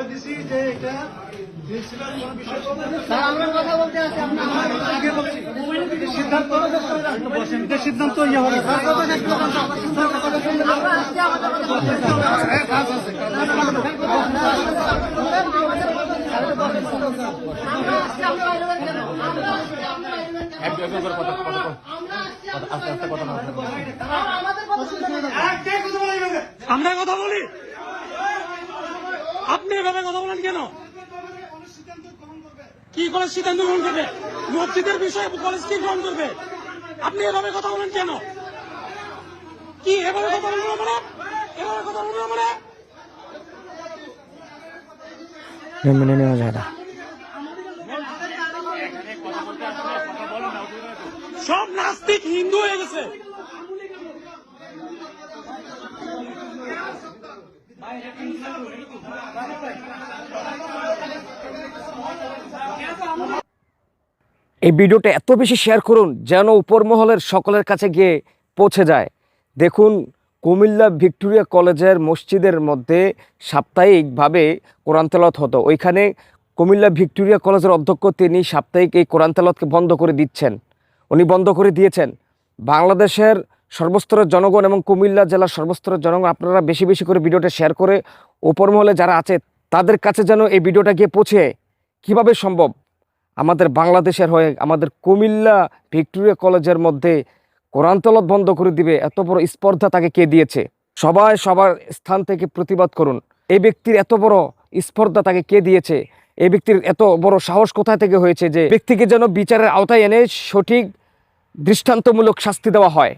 দিছি যে এটা প্রিন্সিপাল কোন বিষয় স্যার আমরা কথা বলতে আছি আগে বলছি সিদ্ধান্ত সিদ্ধান্ত ইয়ে হবে আমরা আজকে আমাদের কাজ আছে আমরা কথা বলি, আপনি এভাবে কথা বলেন কেন? কি কলেজ সিদ্ধান্ত গ্রহণ করবে? মসজিদের বিষয়ে কলেজ কি গ্রহণ করবে? আপনি এভাবে কথা বলেন কেন? কি এভাবে কথা বলবো আমরা? এভাবে কথা বলবো আমরা? মেনে নেওয়া যায় না। সব নাস্তিক হিন্দু হয়ে গেছে। এই ভিডিওটা এত বেশি শেয়ার করুন যেন উপর মহলের সকলের কাছে গিয়ে পৌঁছে যায়। দেখুন, কুমিল্লা ভিক্টোরিয়া কলেজের মসজিদের মধ্যে সাপ্তাহিকভাবে কোরআন তেলাওয়াত হতো। ওইখানে কুমিল্লা ভিক্টোরিয়া কলেজের অধ্যক্ষ তিনি সাপ্তাহিক এই কোরআন তেলাওয়াতকে বন্ধ করে দিচ্ছেন। উনি বন্ধ করে দিয়েছেন। বাংলাদেশের সর্বস্তরের জনগণ এবং কুমিল্লা জেলার সর্বস্তরের জনগণ আপনারা বেশি বেশি করে ভিডিওটা শেয়ার করে উপর মহলে যারা আছে তাদের কাছে যেন এই ভিডিওটা গিয়ে পৌঁছে। কিভাবে সম্ভব আমাদের বাংলাদেশের হয়ে আমাদের কুমিল্লা ভিক্টোরিয়া কলেজের মধ্যে কোরআন তেলাওয়াত বন্ধ করে দিবে? এত বড় স্পর্ধা তাকে কে দিয়েছে? সবাই সবার স্থান থেকে প্রতিবাদ করুন। এই ব্যক্তির এত বড় স্পর্ধা তাকে কে দিয়েছে? এই ব্যক্তির এত বড় সাহস কোথা থেকে হয়েছে যে ব্যক্তিকে যেন বিচারের আওতায় এনে সঠিক দৃষ্টান্তমূলক শাস্তি দেওয়া হয়?